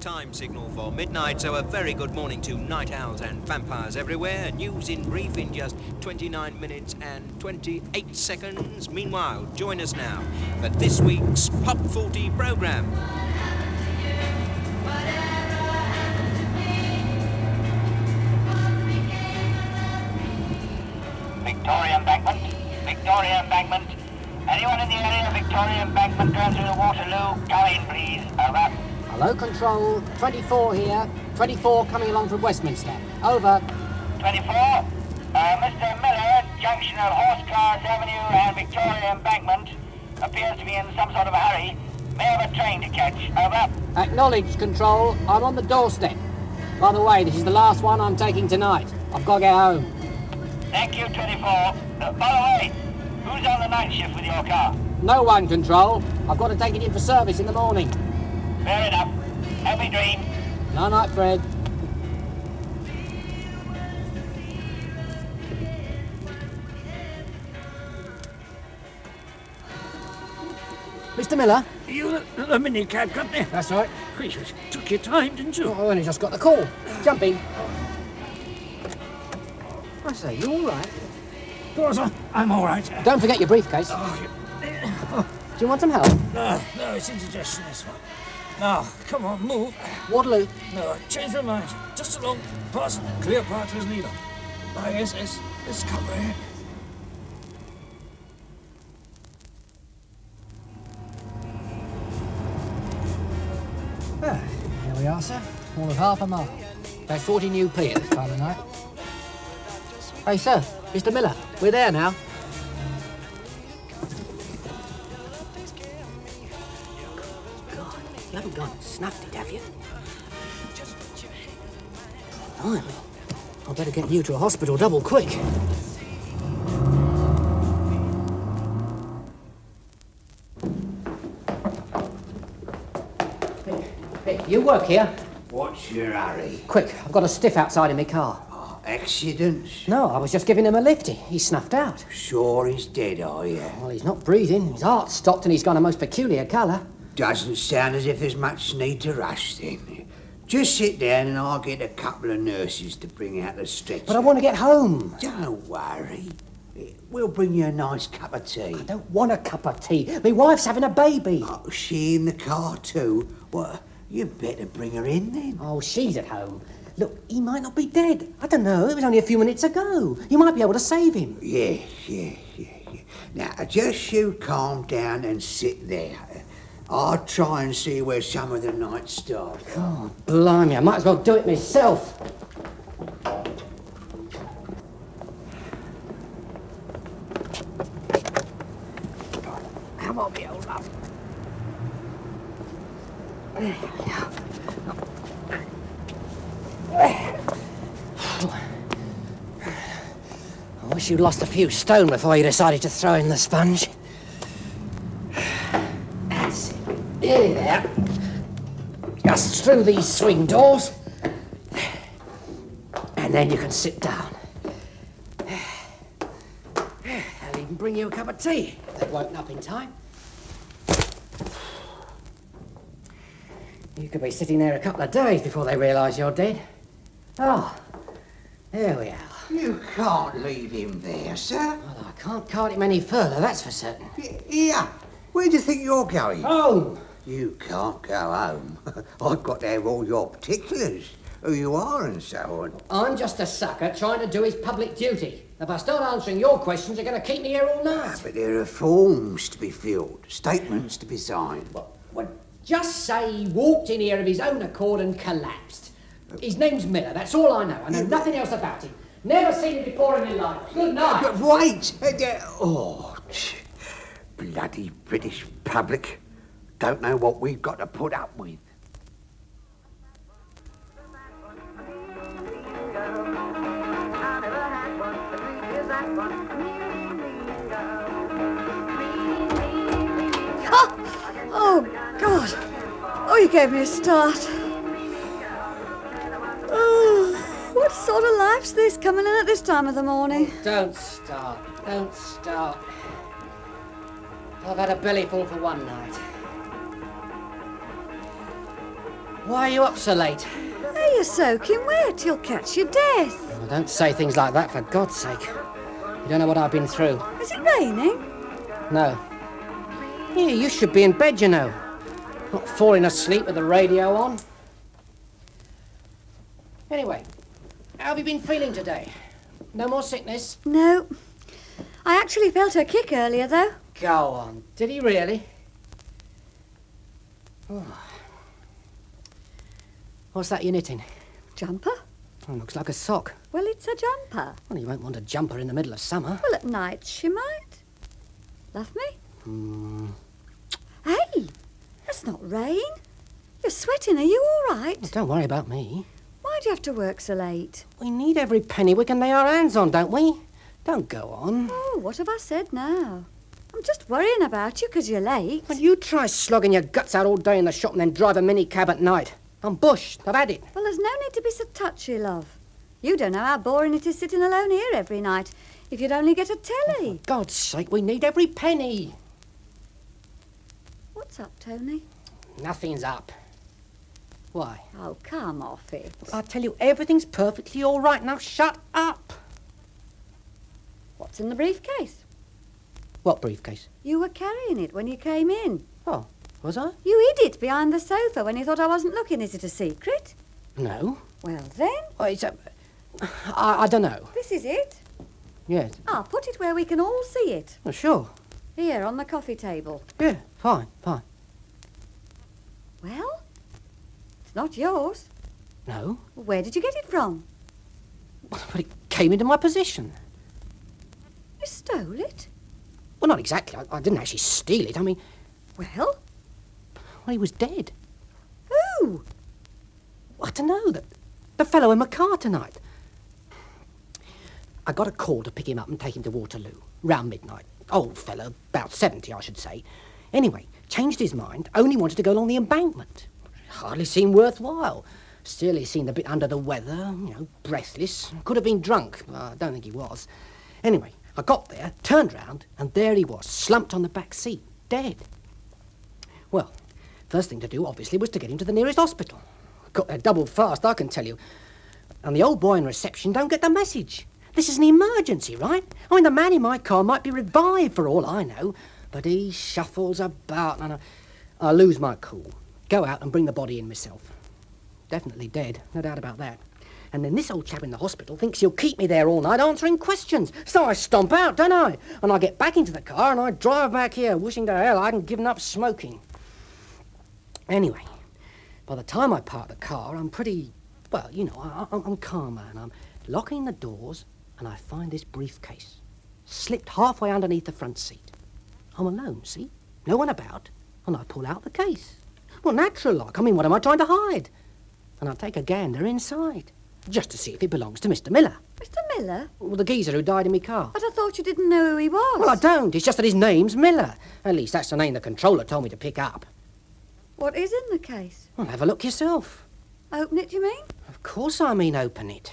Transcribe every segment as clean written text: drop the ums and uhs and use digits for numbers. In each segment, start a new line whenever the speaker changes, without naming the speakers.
time signal for midnight, so a very good morning to night owls and vampires everywhere. News in brief in just 29 minutes and 28 seconds. Meanwhile, join us now for this week's Pop 40 programme.
Victoria Embankment, Victoria Embankment. Anyone in the area of Victoria Embankment going through the Waterloo? Go in, please. Over.
Hello, Control. 24 here. 24 coming along from Westminster. Over.
24. Mr. Miller, junction of Horsecars Avenue and Victoria Embankment, appears to be in some sort of a hurry. May have a train to catch. Over.
Acknowledged, Control. I'm on the doorstep. By the way, this is the last one I'm taking tonight. I've got to get home.
Thank you, 24. By the way, who's on the night shift with your car?
No one, Control. I've got to take it in for service in the morning.
Fair enough. Happy dream.
Night, Fred. Mr. Miller?
You the minicab company?
That's right.
You took your time, didn't you?
I only just got the call. Jump in. I say, you all right?
Of course, I'm all right.
Don't forget your briefcase. Do you want some help?
No, it's indigestion, this one. Now, come on, move.
Waterloo.
No, change my mind. Just along past Cleopatra's Needle. Yes, this cover here.
Here we are, sir. All of half a mile. About 40 new P at this time of night. Hey, sir. Mr. Miller. We're there now. God, you haven't gone and snuffed it, have you? Blimey. I'd better get you to a hospital double quick. Hey, you work here?
What's your hurry?
Quick, I've got a stiff outside in my car.
Accidents?
No, I was just giving him a lift. He snuffed out.
Sure he's dead, are you?
Well, he's not breathing. His heart's stopped and he's got a most peculiar colour.
Doesn't sound as if there's much need to rush then. Just sit down and I'll get a couple of nurses to bring out the stretcher.
But I want to get home.
Don't worry. We'll bring you a nice cup of tea.
I don't want a cup of tea. My wife's having a baby.
Oh, she in the car too? Well, you better bring her in then.
Oh, she's at home. Look, he might not be dead. I don't know. It was only a few minutes ago. You might be able to save him.
Yeah. Now, just you calm down and sit there. I'll try and see where some of the night start.
Oh, blimey, I might as well do it myself. Come on, me old love. I wish you'd lost a few stone before you decided to throw in the sponge. That's it. There. Just through these swing doors. And then you can sit down. I'll even bring you a cup of tea. They've woken up in time. You could be sitting there a couple of days before they realise you're dead. Oh, there we are.
You can't leave him there, sir.
Well, I can't cart him any further, that's for certain.
Here, where do you think you're going?
Home!
You can't go home. I've got to have all your particulars, who you are and so on.
I'm just a sucker trying to do his public duty. If I start answering your questions, you're going to keep me here all night.
But there are forms to be filled, statements to be signed.
Well, just say he walked in here of his own accord and collapsed. His name's Miller, that's all I know. I know nothing else about him. Never seen him before in my life. Good night.
But wait! Bloody British public. Don't know what we've got to put up with.
Oh, God. Oh, you gave me a start. Oh, what sort of life's this coming in at this time of the morning?
Don't start. I've had a bellyful for one night. Why are you up so late?
Hey, you're soaking wet. You'll catch your death.
Oh, don't say things like that, for God's sake. You don't know what I've been through.
Is it raining?
No. Yeah, you should be in bed, you know. Not falling asleep with the radio on. Anyway, how have you been feeling today? No more sickness?
No. I actually felt a kick earlier, though.
Go on. Did he really? Oh. What's that you're knitting?
Jumper?
Oh, looks like a sock.
Well, it's a jumper.
Well, you won't want a jumper in the middle of summer.
Well, at night she might. Love me?
Hmm.
Hey, that's not rain. You're sweating. Are you all right?
Well, don't worry about me.
Why do you have to work so late?
We need every penny we can lay our hands on, don't we? Don't go on.
Oh, what have I said now? I'm just worrying about you because you're late.
Well, you try slogging your guts out all day in the shop and then drive a minicab at night. I'm bushed. I've had it.
Well, there's no need to be so touchy, love. You don't know how boring it is sitting alone here every night. If you'd only get a telly.
For God's sake, we need every penny.
What's up, Tony?
Nothing's up. Why?
Oh, come off it.
I tell you, everything's perfectly all right. Now shut up.
What's in the briefcase?
What briefcase?
You were carrying it when you came in.
Oh, was I?
You hid it behind the sofa when you thought I wasn't looking. Is it a secret?
No.
Well, then,
Oh, it's a... I don't know.
this is it.
Yes.
I'll put it where we can all see it.
Oh, sure.
Here, on the coffee table.
Yeah, fine.
Well, it's not yours.
No.
Where did you get it from?
But it came into my possession.
You stole it?
Well, not exactly. I didn't actually steal it. I mean,
Well,
he was dead.
who?
I don't know. The fellow in my car tonight. I got a call to pick him up and take him to Waterloo, round midnight. Old fellow, about 70, I should say. Anyway, changed his mind, only wanted to go along the embankment. Hardly seemed worthwhile. Still, he seemed a bit under the weather, breathless. Could have been drunk, but I don't think he was. Anyway, I got there, turned round, and there he was, slumped on the back seat, dead. Well, first thing to do, obviously, was to get him to the nearest hospital. Got there double fast, I can tell you. And the old boy in reception don't get the message. This is an emergency, right? I mean, the man in my car might be revived for all I know, but he shuffles about and I lose my cool. Go out and bring the body in myself. Definitely dead, no doubt about that. And then this old chap in the hospital thinks he'll keep me there all night answering questions. So I stomp out, don't I? And I get back into the car and I drive back here, wishing to hell I hadn't given up smoking. Anyway, by the time I park the car, I'm pretty... Well, I'm calmer and I'm locking the doors and I find this briefcase slipped halfway underneath the front seat. I'm alone, see? No one about. And I pull out the case. Well, natural like. I mean, what am I trying to hide? And I take a gander inside, just to see if it belongs to Mr. Miller.
Mr. Miller?
Well, the geezer who died in my car.
But I thought you didn't know who he was.
Well, I don't. It's just that his name's Miller. At least that's the name the controller told me to pick up.
What is in the case?
Well, have a look yourself.
Open it, you mean?
Of course I mean open it.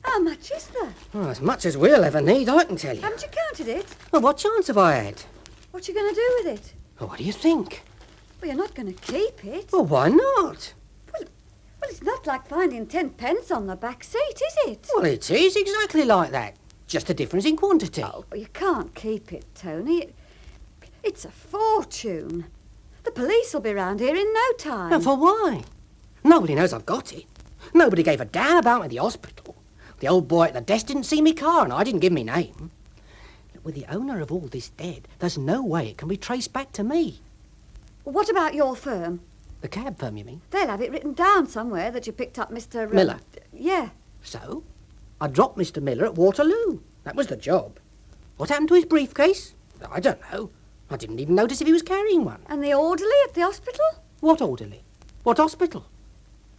How much is there?
Well, as much as we'll ever need, I can tell you.
Haven't you counted it?
Well, what chance have I had?
What you going to do with it?
Well, what do you think?
Well, you're not going to keep it.
Well, why not?
Well, it's not like finding 10 pence on the back seat, is it?
Well, it is exactly like that. Just a difference in quantity.
Oh, you can't keep it, Tony. It's a fortune. The police will be round here in no time.
And for why? Nobody knows I've got it. Nobody gave a damn about me at the hospital. The old boy at the desk didn't see me car and I didn't give me name. With the owner of all this dead, there's no way it can be traced back to me.
What about your firm?
The cab firm, you mean?
They'll have it written down somewhere that you picked up Mr.
Miller.
Yeah.
So, I dropped Mr. Miller at Waterloo. That was the job. What happened to his briefcase? I don't know. I didn't even notice if he was carrying one.
And the orderly at the hospital?
What orderly? What hospital?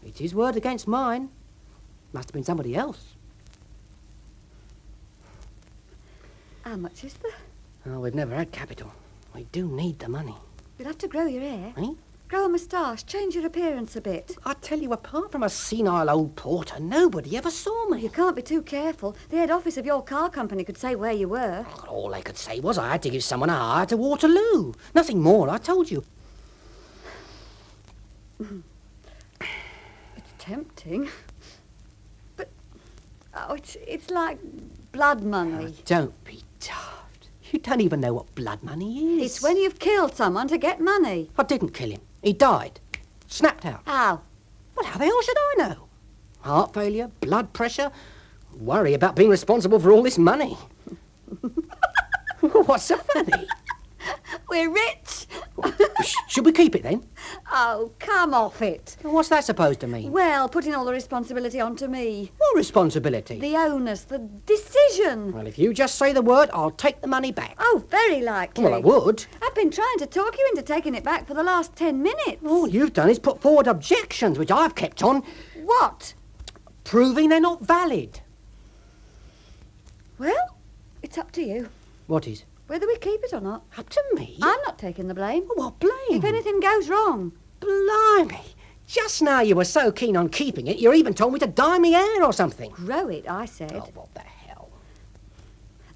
It's his word against mine. Must have been somebody else.
How much is there?
Oh, we've never had capital. We do need the money.
You'll have to grow your hair.
Eh?
Grow a moustache, change your appearance a bit.
I tell you, apart from a senile old porter, nobody ever saw me.
You can't be too careful. The head office of your car company could say where you were.
All they could say was I had to give someone a hire to Waterloo. Nothing more, I told you.
It's tempting. But, it's like blood money.
Don't be daft. You don't even know what blood money is.
It's when you've killed someone to get money.
I didn't kill him. He died. Snapped out.
How?
Well, how the hell should I know? Heart failure, blood pressure, worry about being responsible for all this money. What's so funny?
We're rich.
Should we keep it then?
Oh, come off it.
What's that supposed to mean?
Well, putting all the responsibility onto me.
What responsibility?
The onus, the decision.
Well, if you just say the word, I'll take the money back.
Oh, very likely.
Well, I would.
I've been trying to talk you into taking it back for the last 10 minutes.
All you've done is put forward objections, which I've kept on,
What?
proving they're not valid.
Well, it's up to you.
What is?
Whether we keep it or not.
Up to me?
I'm not taking the blame.
What blame?
If anything goes wrong.
Blimey. Just now you were so keen on keeping it, you even told me to dye me hair or something.
Grow it, I said.
Oh, what the hell?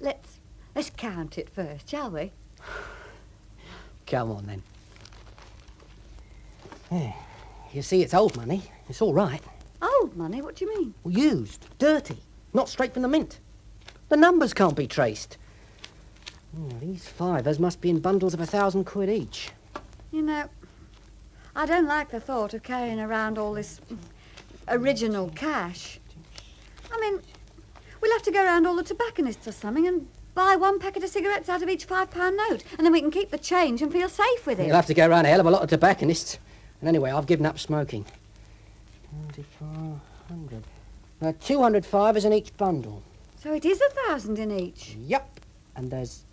Let's count it first, shall we?
Come on, then. You see, it's old money. It's all right.
Old money? What do you mean?
Used, dirty, not straight from the mint. The numbers can't be traced. These fivers must be in bundles of 1,000 quid each.
You know, I don't like the thought of carrying around all this original cash. I mean, we'll have to go around all the tobacconists or something and buy one packet of cigarettes out of each £5 note, and then we can keep the change and feel safe with it.
You'll have to go around a hell of a lot of tobacconists. And anyway, I've given up smoking. 2,500. 200 fivers in each bundle.
So it is 1,000 in each.
Yep. And there's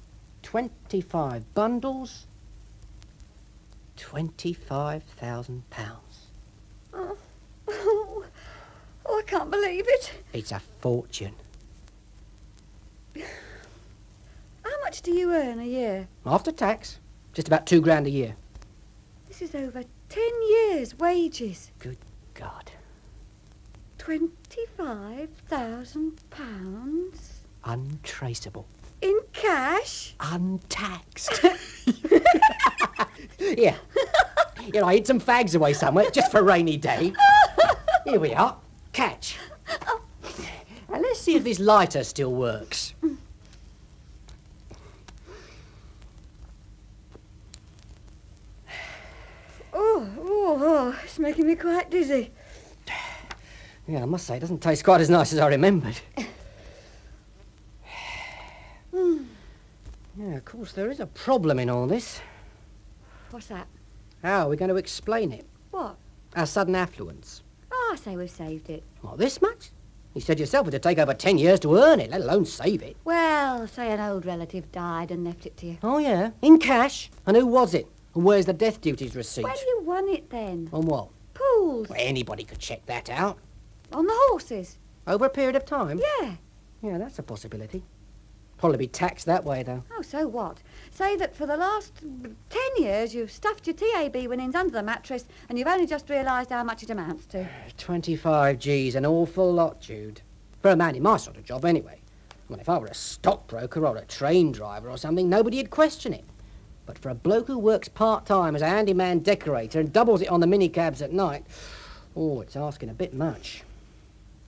25 bundles. £25,000.
Oh, I can't believe it.
It's a fortune.
How much do you earn a year?
After tax, just about £2,000 a year.
This is over 10 years' wages.
Good God.
£25,000
Untraceable.
in cash.
Untaxed. Here. Here, I hid some fags away somewhere, just for a rainy day. Here we are. Catch. Now, let's see if this lighter still works.
Oh, it's making me quite dizzy.
Yeah, I must say, it doesn't taste quite as nice as I remembered. Yeah, of course, there is a problem in all this.
What's that?
How are we going to explain it?
What?
Our sudden affluence.
Oh, I say we've saved it.
What, this much? You said yourself it would take over 10 years to earn it, let alone save it.
Well, say an old relative died and left it to you.
Oh, yeah? In cash? And who was it? And where's the death duties receipt?
Where do you won it then?
On what?
Pools.
Well, anybody could check that out.
On the horses.
Over a period of time?
Yeah.
Yeah, that's a possibility. Probably be taxed that way, though.
Oh, so what? Say that for the last 10 years you've stuffed your TAB winnings under the mattress and you've only just realised how much it amounts to.
25 G's, an awful lot, Jude. For a man in my sort of job, anyway. I mean, if I were a stockbroker or a train driver or something, nobody'd question it. But for a bloke who works part-time as a handyman decorator and doubles it on the minicabs at night, it's asking a bit much.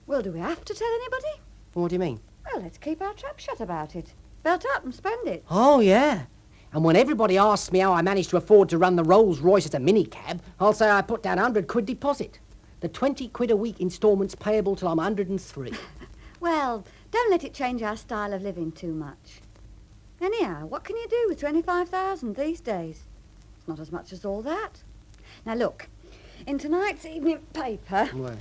Well, do we have to tell anybody?
What do you mean?
Well, let's keep our trap shut about it. Belt up and spend it.
Oh, yeah. And when everybody asks me how I managed to afford to run the Rolls-Royce as a minicab, I'll say I put down 100 quid deposit. The 20 quid a week instalments payable till I'm 103.
Well, don't let it change our style of living too much. Anyhow, what can you do with 25,000 these days? It's not as much as all that. Now, look, in tonight's evening paper...
Well,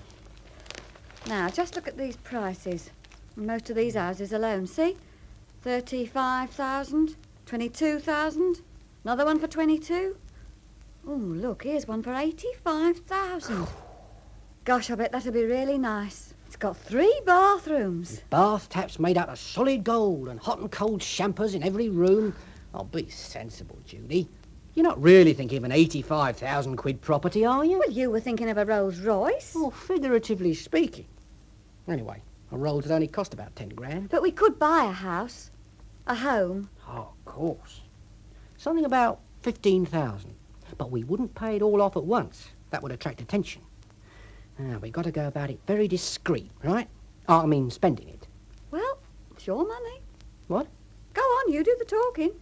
Now, just look at these prices. Most of these houses alone, see? 35,000, 22,000, another one for 22. Oh, look, here's one for 85,000. Gosh, I bet that'll be really nice. It's got 3 bathrooms.
bath taps made out of solid gold and hot and cold shampers in every room. Oh, be sensible, Judy. You're not really thinking of an 85,000 quid property, are you?
Well, you were thinking of a Rolls Royce.
Well, figuratively speaking. Anyway, a Rolls would only cost about 10 grand.
But we could buy a house. A home.
Oh, of course. Something about 15,000. But we wouldn't pay it all off at once. That would attract attention. Now, we got to go about it very discreet, right? I mean, spending it.
Well, it's your money.
What?
Go on, you do the talking.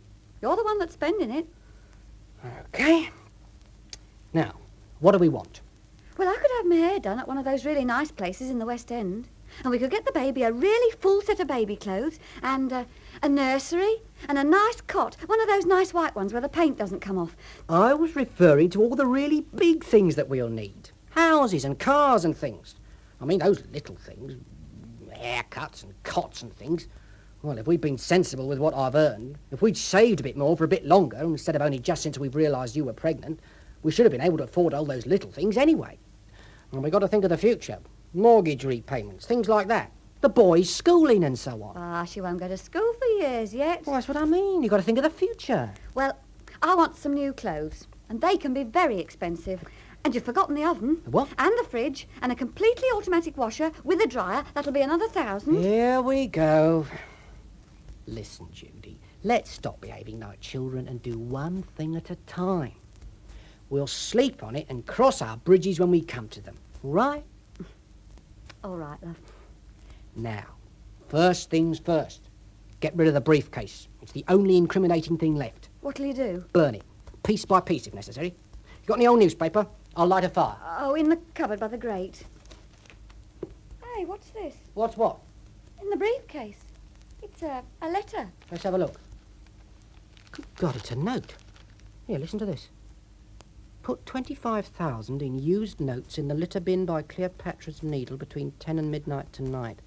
You're the one that's spending it.
Okay. Now, what do we want?
Well, I could have my hair done at one of those really nice places in the West End. And we could get the baby a really full set of baby clothes and a nursery and a nice cot. One of those nice white ones where the paint doesn't come off.
I was referring to all the really big things that we'll need. Houses and cars and things. I mean, those little things, haircuts and cots and things. Well, if we'd been sensible with what I've earned, if we'd saved a bit more for a bit longer, instead of only just since we've realised you were pregnant, we should have been able to afford all those little things anyway. And we've got to think of the future. Mortgage repayments, things like that. The boys' schooling and so on.
Ah, she won't go to school for years yet.
Well, that's what I mean. You've got to think of the future.
Well, I want some new clothes, and they can be very expensive. And you've forgotten the oven.
The what?
And the fridge, and a completely automatic washer with a dryer. That'll be another 1,000.
Here we go. Listen, Judy, let's stop behaving like children and do one thing at a time. We'll sleep on it and cross our bridges when we come to them, right?
All right, love.
Now, first things first. Get rid of the briefcase. It's the only incriminating thing left.
What'll you do?
Burn it, piece by piece if necessary. You got any old newspaper? I'll light a fire.
Oh, in the cupboard by the grate. Hey, what's this?
What's what?
In the briefcase. It's a letter.
Let's have a look. Good God, it's a note. Here, listen to this. Put 25,000 in used notes in the litter bin by Cleopatra's Needle between 10 and midnight tonight.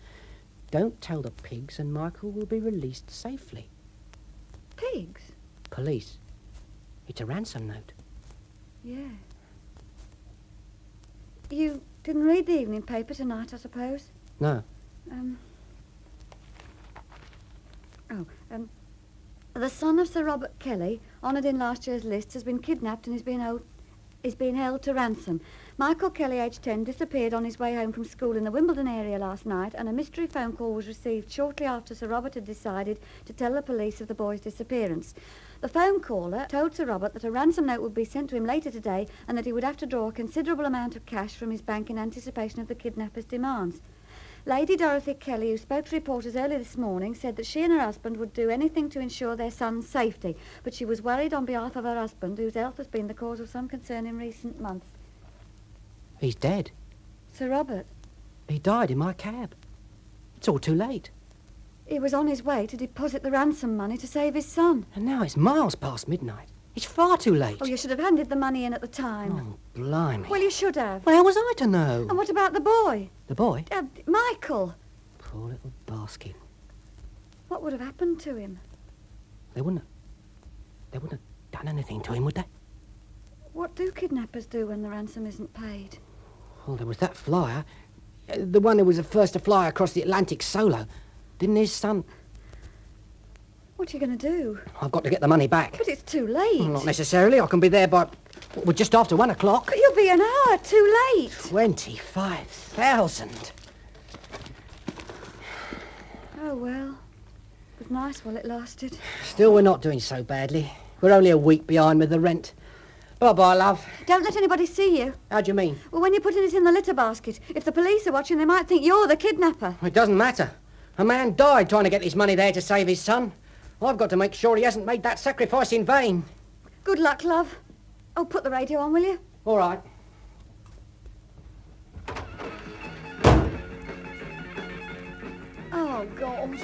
Don't tell the pigs and Michael will be released safely.
Pigs?
Police. It's a ransom note.
Yeah. You didn't read the evening paper tonight, I suppose?
No.
The son of Sir Robert Kelly, honoured in last year's list, has been kidnapped and is being held to ransom. Michael Kelly, aged 10, disappeared on his way home from school in the Wimbledon area last night, and a mystery phone call was received shortly after Sir Robert had decided to tell the police of the boy's disappearance. The phone caller told Sir Robert that a ransom note would be sent to him later today and that he would have to draw a considerable amount of cash from his bank in anticipation of the kidnapper's demands. Lady Dorothy Kelly, who spoke to reporters early this morning, said that she and her husband would do anything to ensure their son's safety, but she was worried on behalf of her husband, whose health has been the cause of some concern in recent months.
He's dead.
Sir Robert,
He died in my cab. It's all too late.
he was on his way to deposit the ransom money to save his son.
And now it's miles past midnight. It's far too late.
Oh, you should have handed the money in at the time.
Oh, blimey.
Well, you should have.
Well, how was I to know?
And what about the boy?
The boy?
Michael.
Poor little basket.
What would have happened to him?
They wouldn't have done anything to him, would they?
What do kidnappers do when the ransom isn't paid?
Well, there was that flyer. The one who was the first to fly across the Atlantic solo. Didn't his son...
What are you going to do?
I've got to get the money back.
But it's too late.
Well, not necessarily. I can be there by... well, just after 1 o'clock.
But you'll be an hour too late.
25,000.
Oh, well. It was nice while it lasted.
Still, we're not doing so badly. We're only a week behind with the rent. Bye-bye, love.
Don't let anybody see you.
How do you mean?
Well, when you're putting it in the litter basket, if the police are watching, they might think you're the kidnapper.
It doesn't matter. A man died trying to get his money there to save his son. I've got to make sure he hasn't made that sacrifice in vain.
Good luck, love. Oh, put the radio on, will you?
All right.
Oh, God.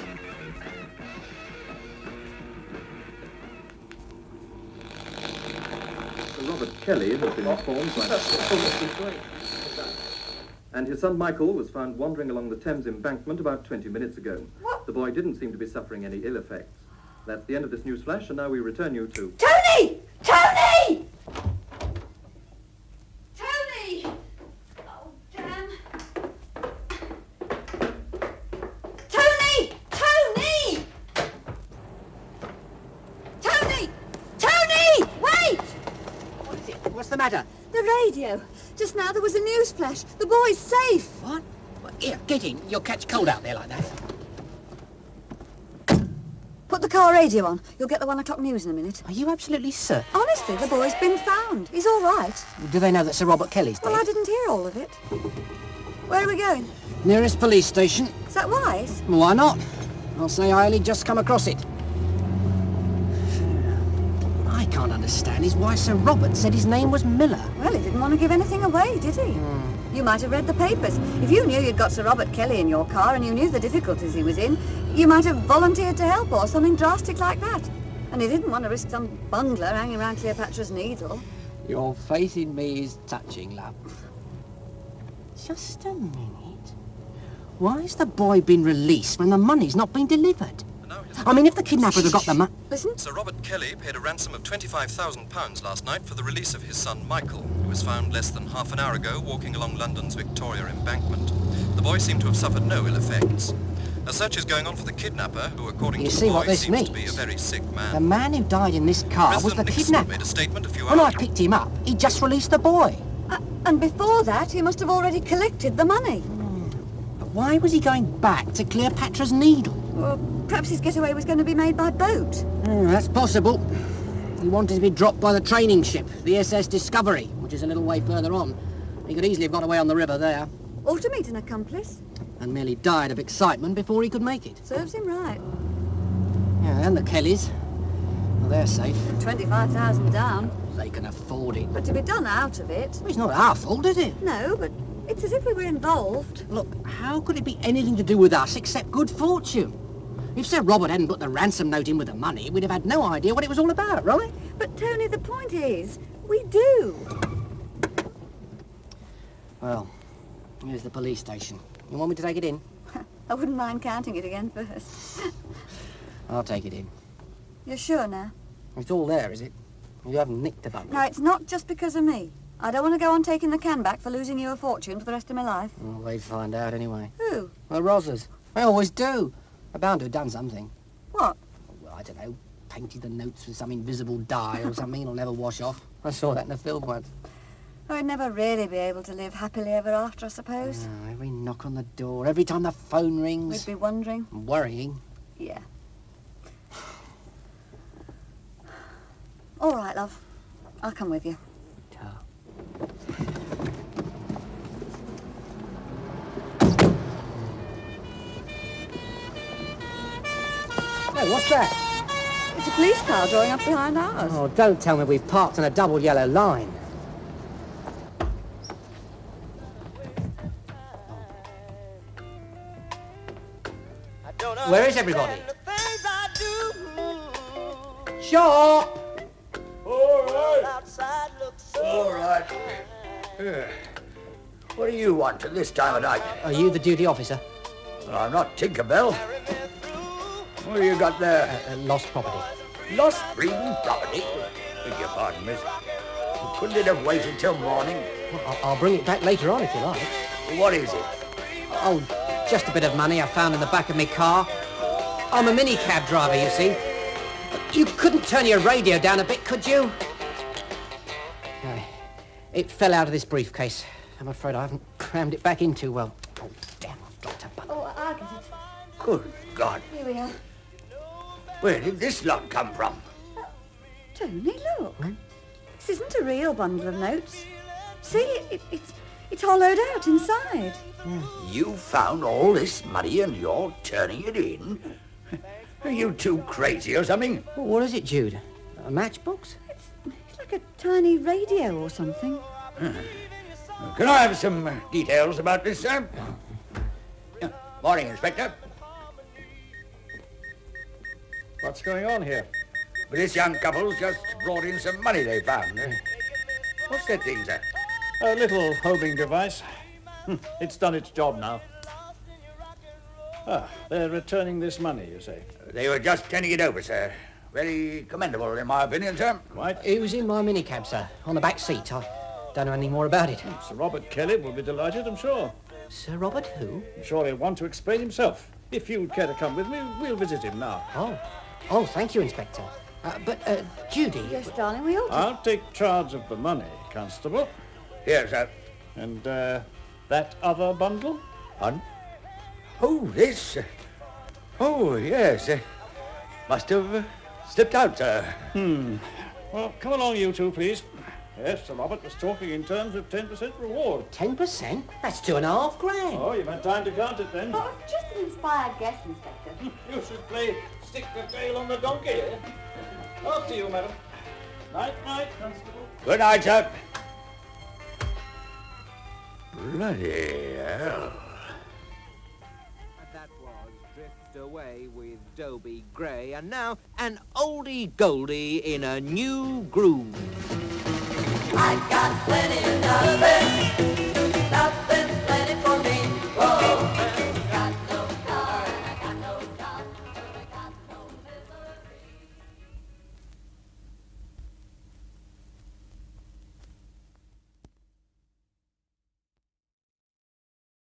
Sir Robert Kelly has been informed by... And his son Michael was found wandering along the Thames embankment about 20 minutes ago.
What?
The boy didn't seem to be suffering any ill effects. That's the end of this news flash, and now we return you to...
Tony! Tony! Tony! Oh, damn. Tony! Tony! Tony! Tony! Wait! radio. Just now there was a news flash. The boy's safe.
What? Here, get in. You'll catch cold out there like that.
Put the car radio on. You'll get the 1 o'clock news in a minute.
Are you absolutely certain?
Honestly, the boy's been found. He's all right.
Do they know that Sir Robert Kelly's dead?
Well, I didn't hear all of it. Where are we going?
Nearest police station.
Is that wise?
Why not? I'll say I only just come across it. I can't understand is why Sir Robert said his name was Miller.
Well, he didn't want to give anything away, did he? You might have read the papers. If you knew you'd got Sir Robert Kelly in your car and you knew the difficulties he was in, you might have volunteered to help or something drastic like that. And he didn't want to risk some bungler hanging around Cleopatra's Needle.
Your faith in me is touching, love. Just a minute. Why has the boy been released when the money's not been delivered? I mean, if the kidnappers have got the money...
Listen.
Sir Robert Kelly paid a ransom of £25,000 last night for the release of his son Michael, who was found less than half an hour ago walking along London's Victoria Embankment. The boy seemed to have suffered no ill effects. A search is going on for the kidnapper, who, according to the boy, seems to be a very sick man.
The man who died in this car was the
Nixon
kidnapper.
made a statement a few
When
hours
I picked him up, he just released the boy.
And before that, he must have already collected the money.
But why was he going back to Cleopatra's Needle?
Or perhaps his getaway was going to be made by boat.
That's possible. He wanted to be dropped by the training ship, the SS Discovery, which is a little way further on. He could easily have got away on the river there.
Or to meet an accomplice.
And merely died of excitement before he could make it.
Serves him right.
Yeah, and the Kellys. Well, they're safe.
25,000 down.
They can afford it.
But to be done out of it...
Well, it's not our fault, is it?
No, but it's as if we were involved.
Look, how could it be anything to do with us except good fortune? If Sir Robert hadn't put the ransom note in with the money, we'd have had no idea what it was all about, right?
But, Tony, the point is, we do.
Well, here's the police station. You want me to take it in?
I wouldn't mind counting it again first.
I'll take it in.
You're sure now?
It's all there, is it? You haven't nicked a bundle.
No, it's not just because of me. I don't want to go on taking the can back for losing you a fortune for the rest of my life.
Well, they'd find out anyway.
Who?
Well, Rozzers. They always do. They're bound to have done something.
What?
Well, I don't know. Painted the notes with some invisible dye or something. It'll never wash off. I saw that in a film once.
Oh, we'd never really be able to live happily ever after, I suppose.
Oh, every knock on the door, every time the phone rings.
We'd be wondering.
And worrying.
Yeah. All right, love. I'll come with you.
Hey, what's that?
It's a police car drawing up behind ours.
Oh, don't tell me we've parked on a double yellow line. Where is everybody? Shaw!
All right. What do you want at this time of night?
Are you the duty officer?
Well, I'm not Tinkerbell. What have you got there?
Lost property.
Lost breeding property? Beg your pardon, miss. Couldn't it have waited till morning?
Well, I'll bring it back later on if you like.
What is it?
Oh, just a bit of money I found in the back of my car. I'm a minicab driver, you see. You couldn't turn your radio down a bit, could you? No, it fell out of this briefcase. I'm afraid I haven't crammed it back in too well. Oh, damn, I've dropped a bundle.
Oh, I'll get it.
Good God.
Here we are.
Where did this lot come from?
Tony, look. This isn't a real bundle of notes. See, it's hollowed out inside.
You found all this money and you're turning it in? Are you too crazy or something?
Well, what is it, Jude? A matchbox?
It's like a tiny radio or something.
Can I have some details about this, sir? Morning, Inspector.
What's going on here?
Well, this young couple's just brought in some money they found. What's that thing, sir?
A little homing device. It's done its job now. Ah, they're returning this money, you say?
They were just turning it over, sir. Very commendable, in my opinion, sir.
Right.
It was in my minicab, sir, on the back seat. I don't know anything more about it.
Sir Robert Kelly will be delighted, I'm sure.
Sir Robert who?
I'm sure he'll want to explain himself. If you'd care to come with me, we'll visit him now.
Oh, thank you, Inspector. But Judy...
Yes, darling, we ought to.
I'll take charge of the money, Constable.
Here, sir.
And that other bundle?
Oh, this. Oh, yes. Must have slipped out, sir.
Well, come along, you two, please. Yes, Sir Robert was talking in terms of 10% reward.
10%? That's $2.5 grand.
Oh, you've had time to count it then.
Oh, just an inspired guess, Inspector.
You should play stick the tail on the donkey, eh? After you, madam. Night, Constable.
Good night, sir. Bloody hell.
That was Drift Away with Dobie Gray, and now an oldie goldie in a new groove.
I got plenty of it.